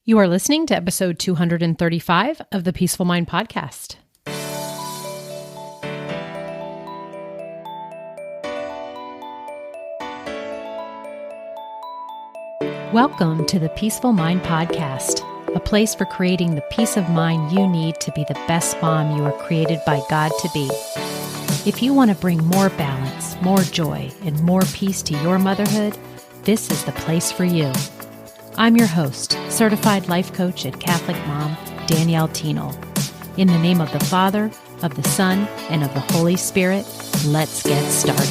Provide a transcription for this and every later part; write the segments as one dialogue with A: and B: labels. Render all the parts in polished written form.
A: You are listening to episode 235 of the Peaceful Mind Podcast. Welcome to the Peaceful Mind Podcast, a place for creating the peace of mind you need to be the best mom you are created by God to be. If you want to bring more balance, more joy, and more peace to your motherhood, this is the place for you. I'm your host, certified life coach and Catholic mom, Danielle Thienel. In the name of the Father, of the Son, and of the Holy Spirit, let's get started.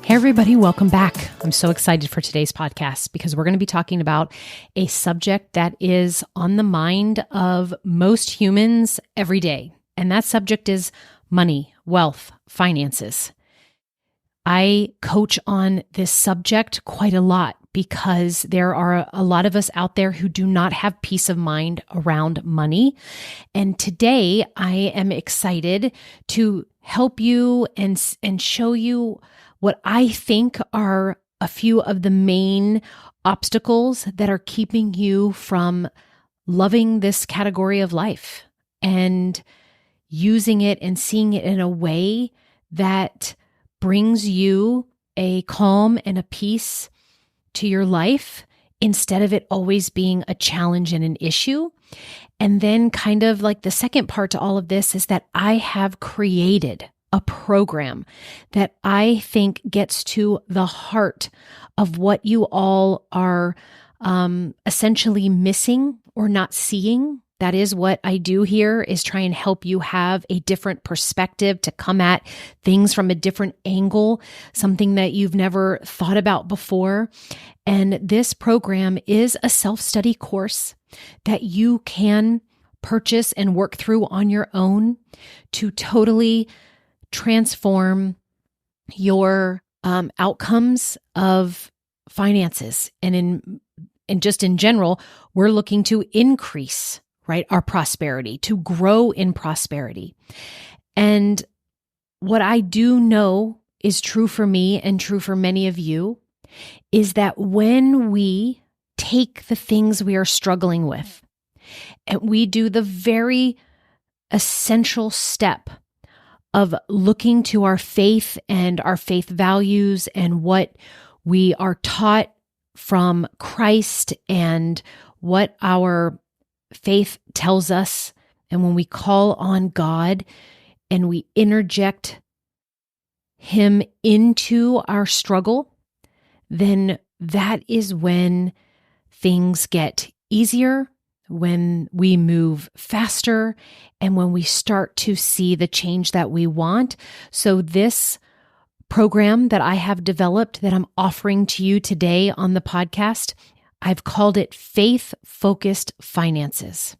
A: Hey everybody, welcome back. I'm so excited for today's podcast because we're going to be talking about a subject that is on the mind of most humans every day. And that subject is money, wealth, finances. I coach on this subject quite a lot because there are a lot of us out there who do not have peace of mind around money. And today I am excited to help you and show you what I think are a few of the main obstacles that are keeping you from loving this category of life and using it and seeing it in a way that brings you a calm and a peace to your life instead of it always being a challenge and an issue. And then kind of like the second part to all of this is that I have created a program that I think gets to the heart of what you all are essentially missing or not seeing. That is what I do here, is try and help you have a different perspective to come at things from a different angle, something that you've never thought about before. And this program is a self-study course that you can purchase and work through on your own to totally transform your outcomes of finances. And just in general, we're looking to increase, right, our prosperity, to grow in prosperity. And what I do know is true for me and true for many of you is that when we take the things we are struggling with and we do the very essential step of looking to our faith and our faith values and what we are taught from Christ and what our faith tells us, and when we call on God and we interject Him into our struggle, then that is when things get easier, when we move faster, and when we start to see the change that we want. So this program that I have developed that I'm offering to you today on the podcast, I've called it Faith-Focused Finances.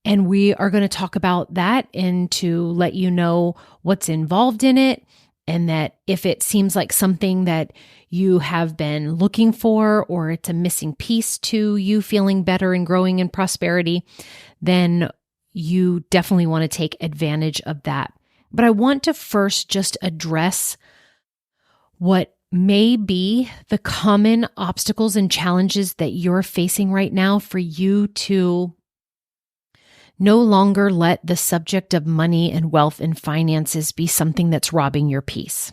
A: And we are going to talk about that and to let you know what's involved in it, and that if it seems like something that you have been looking for or it's a missing piece to you feeling better and growing in prosperity, then you definitely want to take advantage of that. But I want to first just address what may be the common obstacles and challenges that you're facing right now for you to no longer let the subject of money and wealth and finances be something that's robbing your peace.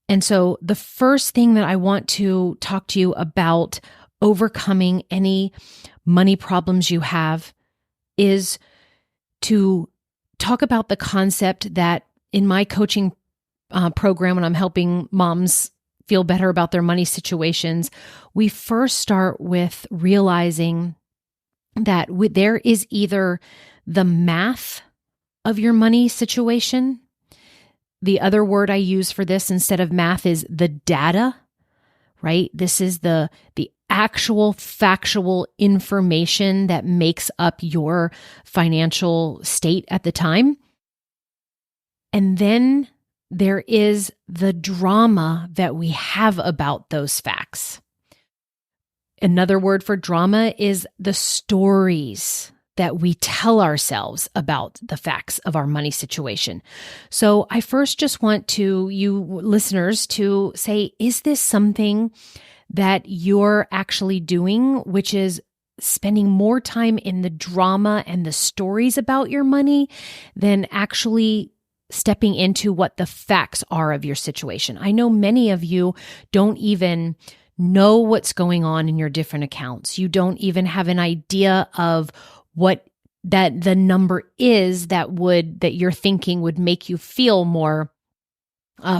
A: And so the first thing that I want to talk to you about overcoming any money problems you have is to talk about the concept that in my coaching program, when I'm helping moms feel better about their money situations, we first start with realizing that there is either the math of your money situation. The other word I use for this instead of math is the data, right? This is the actual factual information that makes up your financial state at the time. And then there is the drama that we have about those facts. Another word for drama is the stories that we tell ourselves about the facts of our money situation. So I first just want you listeners to say, is this something that you're actually doing, which is spending more time in the drama and the stories about your money than actually stepping into what the facts are of your situation? I know many of you don't even know what's going on in your different accounts. You don't even have an idea of what that the number is that you're thinking would make you feel more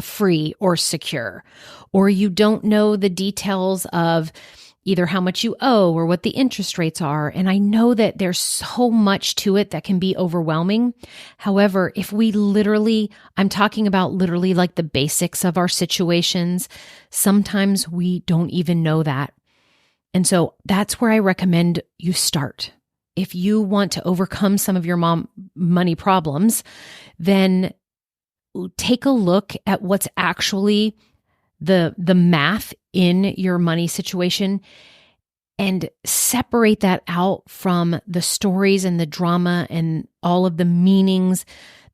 A: free or secure, or you don't know the details of either how much you owe or what the interest rates are. And I know that there's so much to it that can be overwhelming. However, if we I'm talking about literally like the basics of our situations, sometimes we don't even know that. And so that's where I recommend you start. If you want to overcome some of your money problems, then take a look at what's actually the math in your money situation and separate that out from the stories and the drama and all of the meanings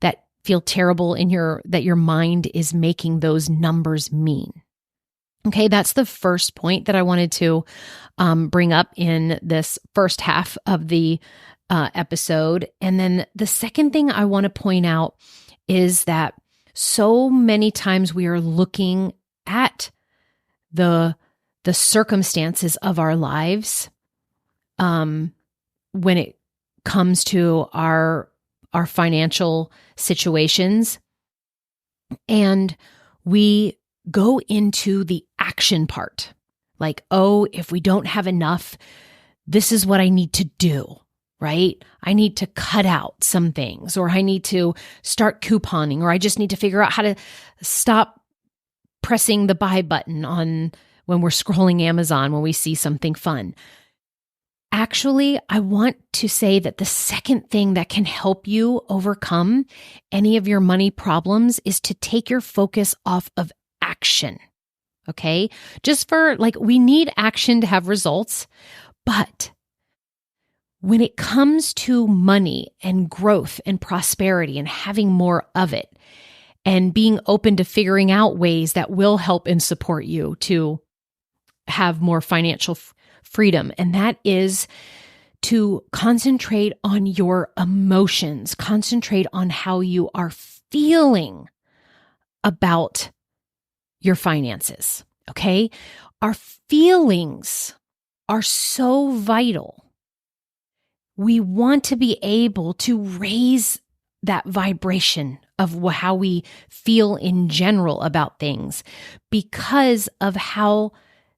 A: that feel terrible that your mind is making those numbers mean. Okay, that's the first point that I wanted to bring up in this first half of the episode. And then the second thing I want to point out is that so many times we are looking at the circumstances of our lives when it comes to our financial situations, and we go into the action part. Like, oh, if we don't have enough, this is what I need to do, right? I need to cut out some things, or I need to start couponing, or I just need to figure out how to stop pressing the buy button on when we're scrolling Amazon when we see something fun. Actually, I want to say that the second thing that can help you overcome any of your money problems is to take your focus off of action. Okay? We need action to have results, but when it comes to money and growth and prosperity and having more of it, and being open to figuring out ways that will help and support you to have more financial freedom. And that is to concentrate on your emotions, concentrate on how you are feeling about your finances. Okay? Our feelings are so vital. We want to be able to raise that vibration of how we feel in general about things because of how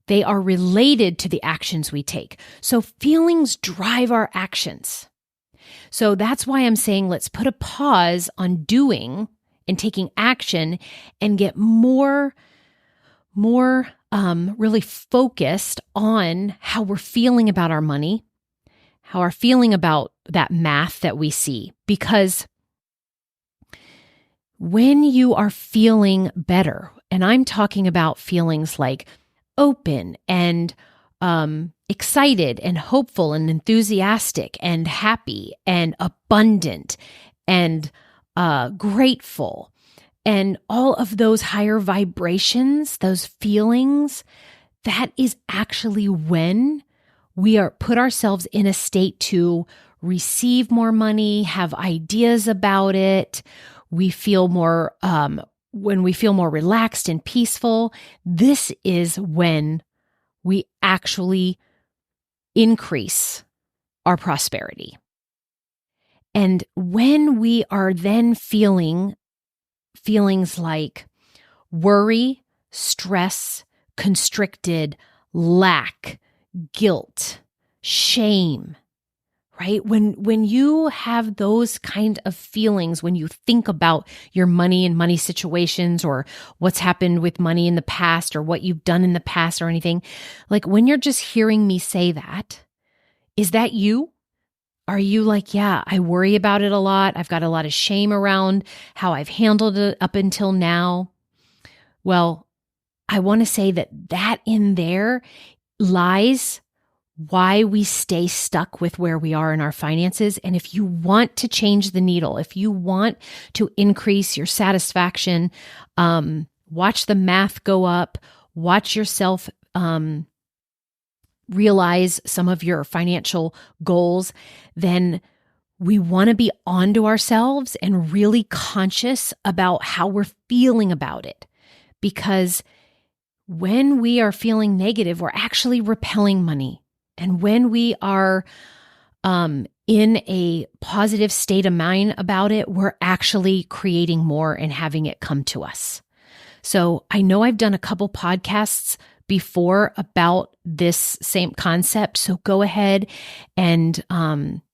A: they are related to the actions we take. So feelings drive our actions. So that's why I'm saying let's put a pause on doing and taking action and get more really focused on how we're feeling about our money, how we're feeling about that math that we see. Because when you are feeling better, and I'm talking about feelings like open and excited and hopeful and enthusiastic and happy and abundant and grateful, and all of those higher vibrations, those feelings, that is actually when we put ourselves in a state to receive more money, have ideas about it. We feel more, when we feel more relaxed and peaceful, this is when we actually increase our prosperity. And when we are then feelings like worry, stress, constricted, lack, guilt, shame, right? When you have those kind of feelings, when you think about your money and money situations or what's happened with money in the past or what you've done in the past or anything, like when you're just hearing me say that, is that you? Are you like, yeah, I worry about it a lot. I've got a lot of shame around how I've handled it up until now. Well, I want to say that in there lies why we stay stuck with where we are in our finances. And if you want to change the needle, if you want to increase your satisfaction, watch the math go up, watch yourself realize some of your financial goals, then we want to be onto ourselves and really conscious about how we're feeling about it. Because when we are feeling negative, we're actually repelling money. And when we are in a positive state of mind about it, we're actually creating more and having it come to us. So I know I've done a couple podcasts before about this same concept. So go ahead and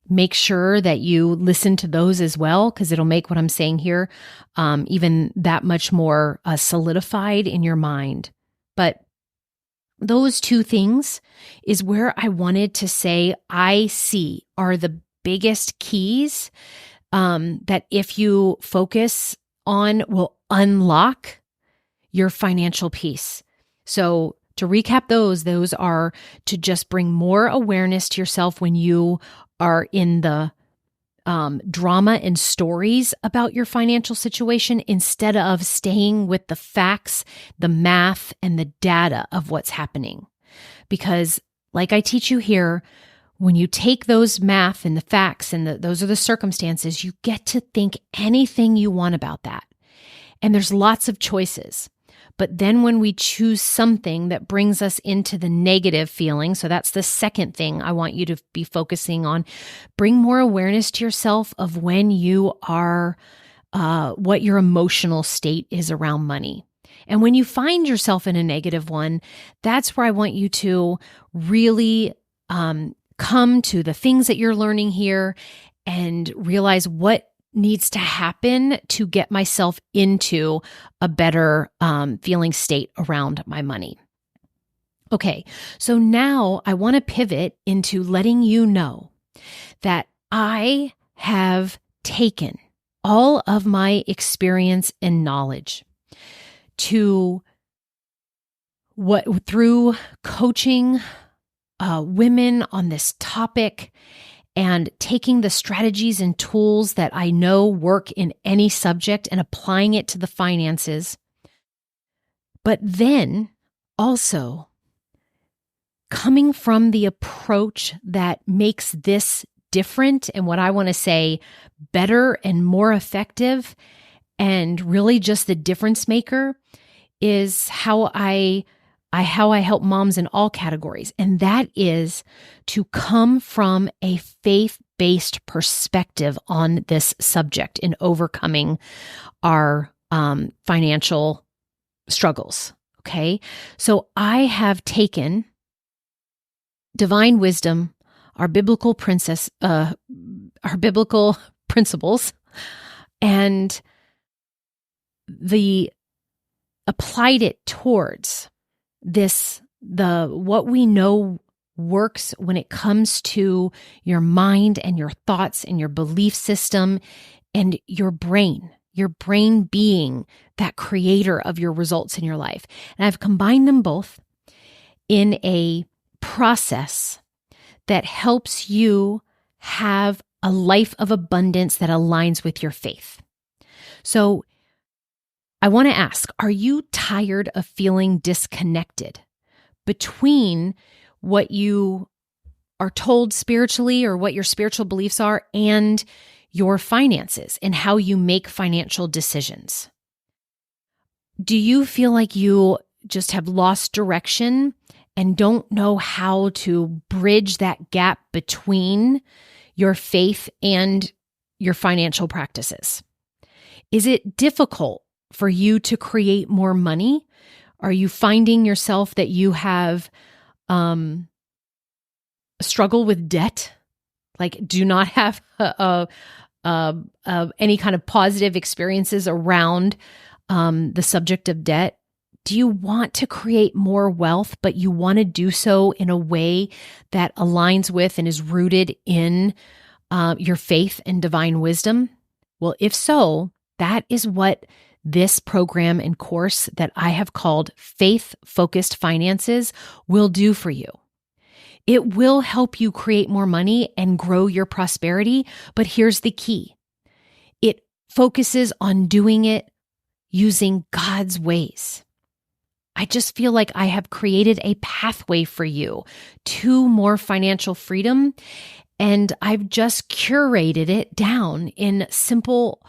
A: make sure that you listen to those as well, because it'll make what I'm saying here even that much more solidified in your mind. But those two things is where I wanted to say I see are the biggest keys that if you focus on will unlock your financial peace. So to recap those are to just bring more awareness to yourself when you are in the drama and stories about your financial situation, instead of staying with the facts, the math, and the data of what's happening. Because like I teach you here, when you take those math and the facts and those are the circumstances, you get to think anything you want about that. And there's lots of choices. But then when we choose something that brings us into the negative feeling, so that's the second thing I want you to be focusing on, bring more awareness to yourself of when you are, what your emotional state is around money. And when you find yourself in a negative one, that's where I want you to really come to the things that you're learning here and realize what needs to happen to get myself into a better feeling state around my money. Okay, so now I want to pivot into letting you know that I have taken all of my experience and knowledge through coaching women on this topic and taking the strategies and tools that I know work in any subject and applying it to the finances. But then also coming from the approach that makes this different and what I want to say better and more effective, and really just the difference maker, is how I help moms in all categories. And that is to come from a faith-based perspective on this subject in overcoming our financial struggles. Okay. So I have taken divine wisdom, our biblical principles, and applied it towards what we know works when it comes to your mind and your thoughts and your belief system and your brain being that creator of your results in your life. And I've combined them both in a process that helps you have a life of abundance that aligns with your faith. So I want to ask, are you tired of feeling disconnected between what you are told spiritually or what your spiritual beliefs are and your finances and how you make financial decisions? Do you feel like you just have lost direction and don't know how to bridge that gap between your faith and your financial practices? Is it difficult for you to create more money? Are you finding yourself that you have struggle with debt? Like, do not have any kind of positive experiences around the subject of debt? Do you want to create more wealth, but you want to do so in a way that aligns with and is rooted in your faith and divine wisdom? Well, if so, that is what this program and course that I have called Faith-Focused Finances will do for you. It will help you create more money and grow your prosperity. But here's the key. It focuses on doing it using God's ways. I just feel like I have created a pathway for you to more financial freedom, and I've just curated it down in simple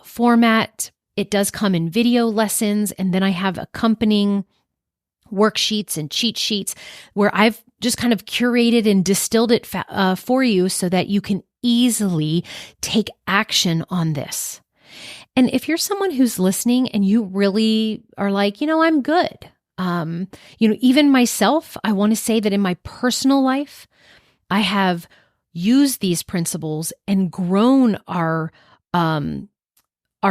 A: format. It does come in video lessons, and then I have accompanying worksheets and cheat sheets where I've just kind of curated and distilled it for you so that you can easily take action on this. And if you're someone who's listening and you really are like, I'm good. Even myself, I want to say that in my personal life, I have used these principles and grown our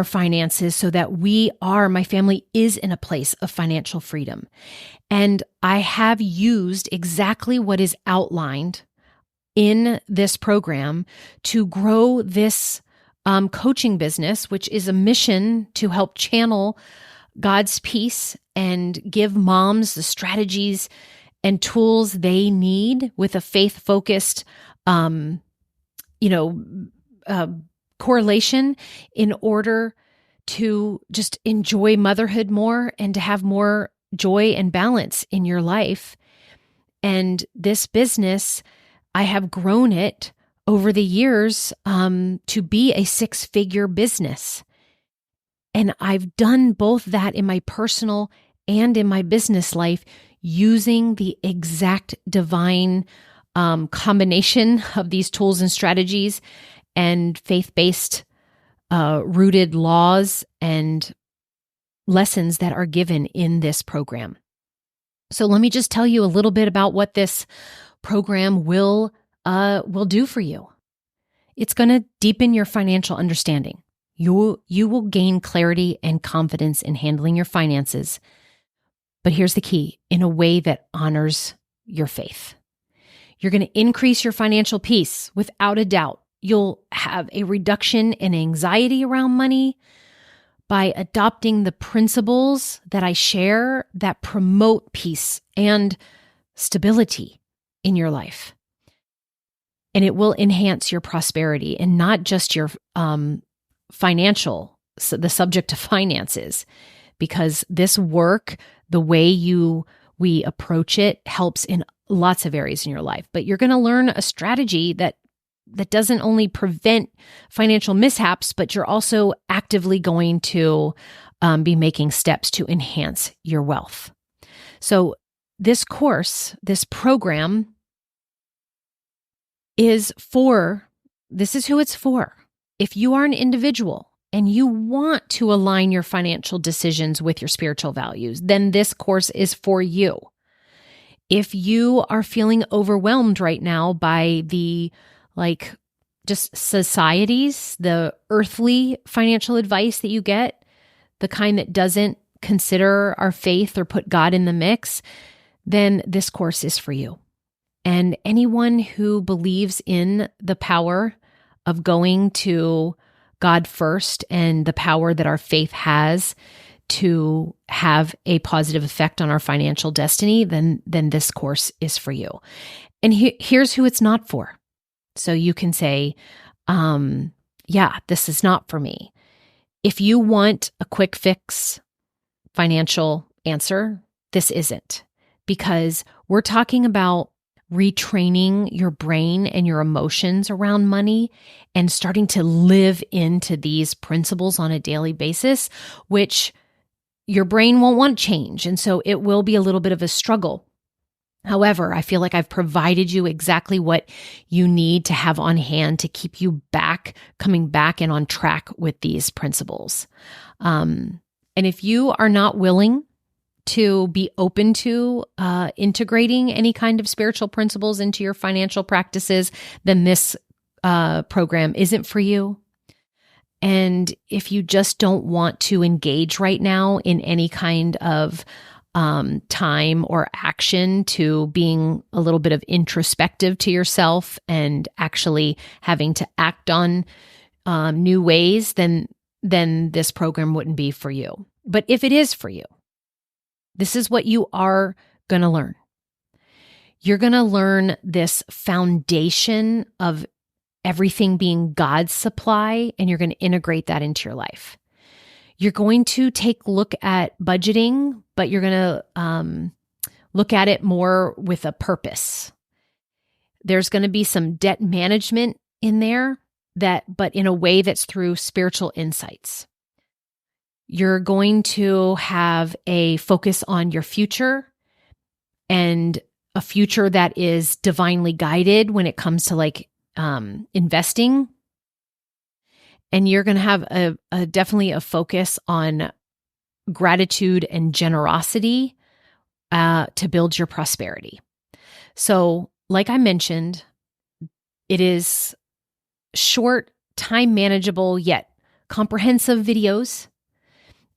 A: finances so that my family is in a place of financial freedom. And I have used exactly what is outlined in this program to grow this coaching business, which is a mission to help channel God's peace and give moms the strategies and tools they need with a faith-focused, correlation in order to just enjoy motherhood more and to have more joy and balance in your life. And this business, I have grown it over the years to be a 6-figure business. And I've done both that in my personal and in my business life using the exact divine combination of these tools and strategies and faith-based rooted laws and lessons that are given in this program. So let me just tell you a little bit about what this program will do for you. It's going to deepen your financial understanding. You will gain clarity and confidence in handling your finances. But here's the key, in a way that honors your faith. You're going to increase your financial peace without a doubt. You'll have a reduction in anxiety around money by adopting the principles that I share that promote peace and stability in your life. And it will enhance your prosperity and not just your financial, so the subject of finances, because this work, the way we approach it, helps in lots of areas in your life. But you're going to learn a strategy that doesn't only prevent financial mishaps, but you're also actively going to be making steps to enhance your wealth. So this course, this program, this is who it's for. If you are an individual and you want to align your financial decisions with your spiritual values, then this course is for you. If you are feeling overwhelmed right now by the just society's, the earthly financial advice that you get, the kind that doesn't consider our faith or put God in the mix, then this course is for you. And anyone who believes in the power of going to God first and the power that our faith has to have a positive effect on our financial destiny, then this course is for you. And here's who it's not for. So you can say, this is not for me. If you want a quick fix financial answer, this isn't, because we're talking about retraining your brain and your emotions around money and starting to live into these principles on a daily basis, which your brain won't want change. And so it will be a little bit of a struggle. However, I feel like I've provided you exactly what you need to have on hand to keep you coming back and on track with these principles. And if you are not willing to be open to integrating any kind of spiritual principles into your financial practices, then this program isn't for you. And if you just don't want to engage right now in any kind of time or action to being a little bit of introspective to yourself and actually having to act on new ways, then this program wouldn't be for you. But if it is for you, this is what you are going to learn. You're going to learn this foundation of everything being God's supply, and you're going to integrate that into your life. You're going to take a look at budgeting, but you're going to look at it more with a purpose. There's going to be some debt management in there, but in a way that's through spiritual insights. You're going to have a focus on your future, and a future that is divinely guided when it comes to investing. And you're going to have definitely a focus on gratitude and generosity to build your prosperity. So, like I mentioned, it is short, time manageable, yet comprehensive videos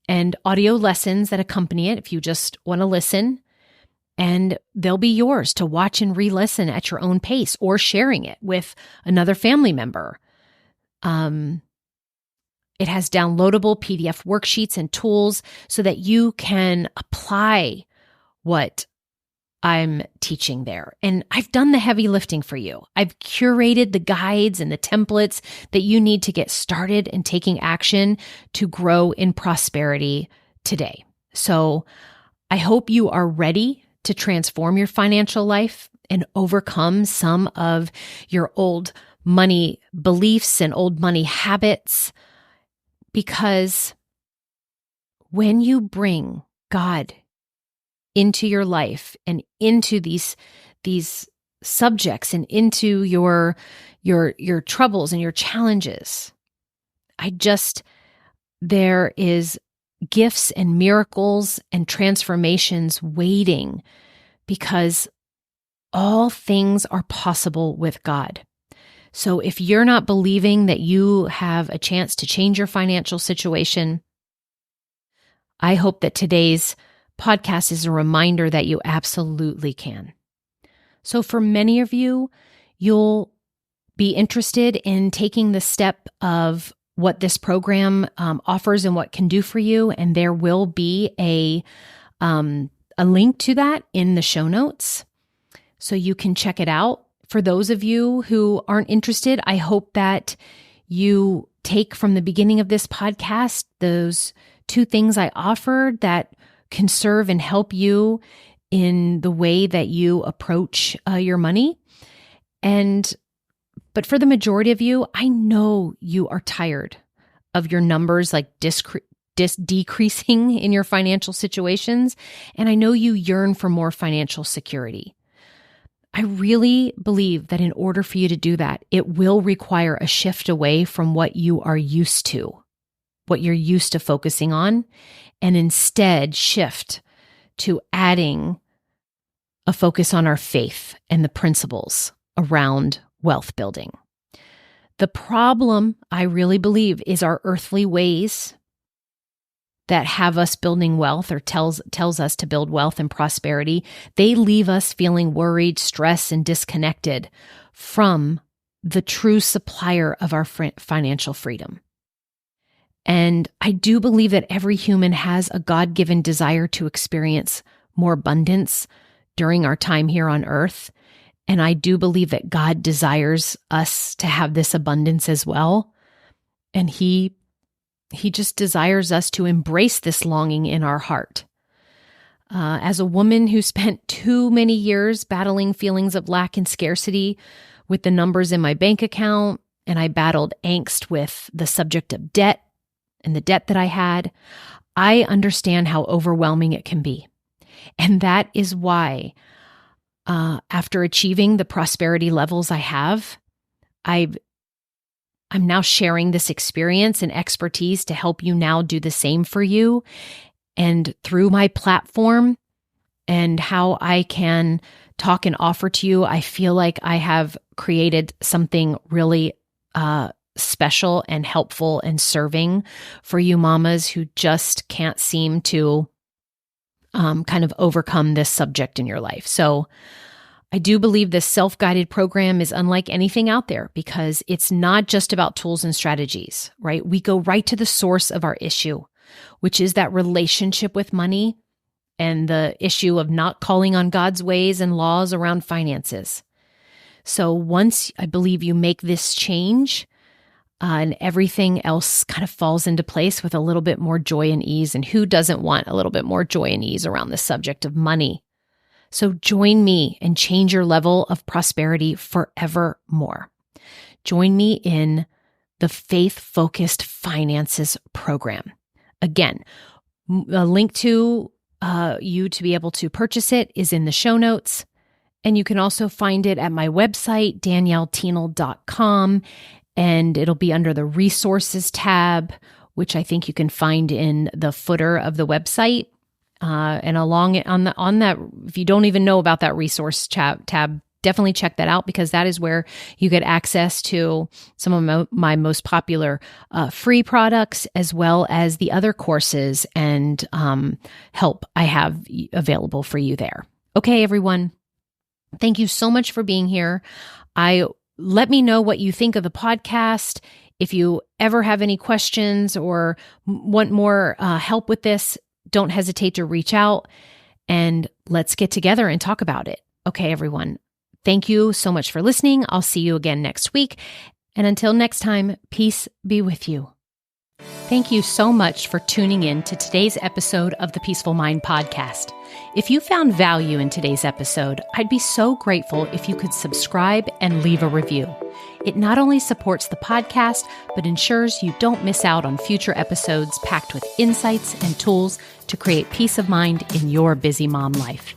A: and audio lessons that accompany it if you just want to listen. And they'll be yours to watch and re-listen at your own pace, or sharing it with another family member. It has downloadable PDF worksheets and tools so that you can apply what I'm teaching there. And I've done the heavy lifting for you. I've curated the guides and the templates that you need to get started and taking action to grow in prosperity today. So I hope you are ready to transform your financial life and overcome some of your old money beliefs and old money habits. Because when you bring God into your life and into these subjects and into your troubles and your challenges, there is gifts and miracles and transformations waiting, because all things are possible with God. So if you're not believing that you have a chance to change your financial situation, I hope that today's podcast is a reminder that you absolutely can. So for many of you, you'll be interested in taking the step of what this program offers and what can do for you. And there will be a link to that in the show notes, so you can check it out. For those of you who aren't interested, I hope that you take from the beginning of this podcast those two things I offered that can serve and help you in the way that you approach your money. But for the majority of you, I know you are tired of your numbers decreasing in your financial situations, and I know you yearn for more financial security. I really believe that in order for you to do that, it will require a shift away from what you are used to, what you're used to focusing on, and instead shift to adding a focus on our faith and the principles around wealth building. The problem, I really believe, is our earthly ways that have us building wealth, or tells us to build wealth and prosperity. They leave us feeling worried, stressed, and disconnected from the true supplier of our financial freedom. And I do believe that every human has a God-given desire to experience more abundance during our time here on earth. And I do believe that God desires us to have this abundance as well. And He just desires us to embrace this longing in our heart. As a woman who spent too many years battling feelings of lack and scarcity with the numbers in my bank account, and I battled angst with the subject of debt and the debt that I had, I understand how overwhelming it can be. And that is why, after achieving the prosperity levels I have, I'm now sharing this experience and expertise to help you now do the same for you. And through my platform and how I can talk and offer to you, I feel like I have created something really special and helpful and serving for you mamas who just can't seem to kind of overcome this subject in your life. So I do believe this self-guided program is unlike anything out there, because it's not just about tools and strategies, right? We go right to the source of our issue, which is that relationship with money and the issue of not calling on God's ways and laws around finances. So once I believe you make this change, and everything else kind of falls into place with a little bit more joy and ease. And who doesn't want a little bit more joy and ease around the subject of money? So join me and change your level of prosperity forevermore. Join me in the Faith-Focused Finances program. Again, a link to you to be able to purchase it is in the show notes. And you can also find it at my website, DanielleThienel.com. And it'll be under the resources tab, which I think you can find in the footer of the website. And along on that, if you don't even know about that resource tab, definitely check that out, because that is where you get access to some of my most popular free products, as well as the other courses and help I have available for you there. Okay, everyone. Thank you so much for being here. Let me know what you think of the podcast. If you ever have any questions or want more help with this, don't hesitate to reach out and let's get together and talk about it. Okay, everyone. Thank you so much for listening. I'll see you again next week. And until next time, peace be with you. Thank you so much for tuning in to today's episode of the Peaceful Mind podcast. If you found value in today's episode, I'd be so grateful if you could subscribe and leave a review. It not only supports the podcast, but ensures you don't miss out on future episodes packed with insights and tools to create peace of mind in your busy mom life.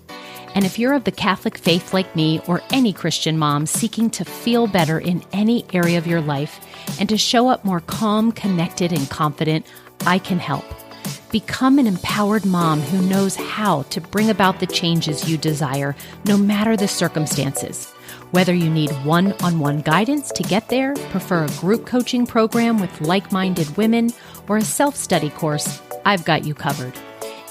A: And if you're of the Catholic faith like me, or any Christian mom seeking to feel better in any area of your life and to show up more calm, connected, and confident, I can help. Become an empowered mom who knows how to bring about the changes you desire, no matter the circumstances. Whether you need one-on-one guidance to get there, prefer a group coaching program with like-minded women, or a self-study course, I've got you covered.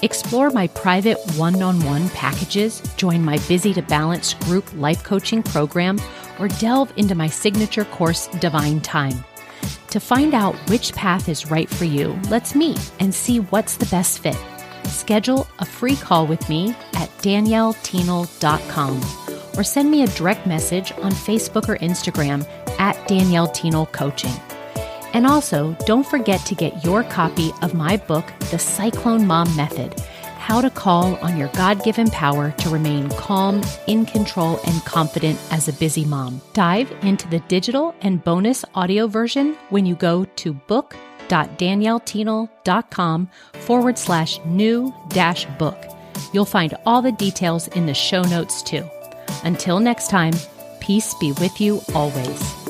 A: Explore my private one-on-one packages, join my Busy to Balance group life coaching program, or delve into my signature course, Divine Time. To find out which path is right for you, let's meet and see what's the best fit. Schedule a free call with me at DanielleThienel.com, or send me a direct message on Facebook or Instagram at Danielle Thienel Coaching. And also, don't forget to get your copy of my book, The Cyclone Mom Method: How to Call on Your God-Given Power to Remain Calm, in Control, and Confident as a Busy Mom. Dive into the digital and bonus audio version when you go to book.daniellethienel.com/new-book. You'll find all the details in the show notes too. Until next time, peace be with you always.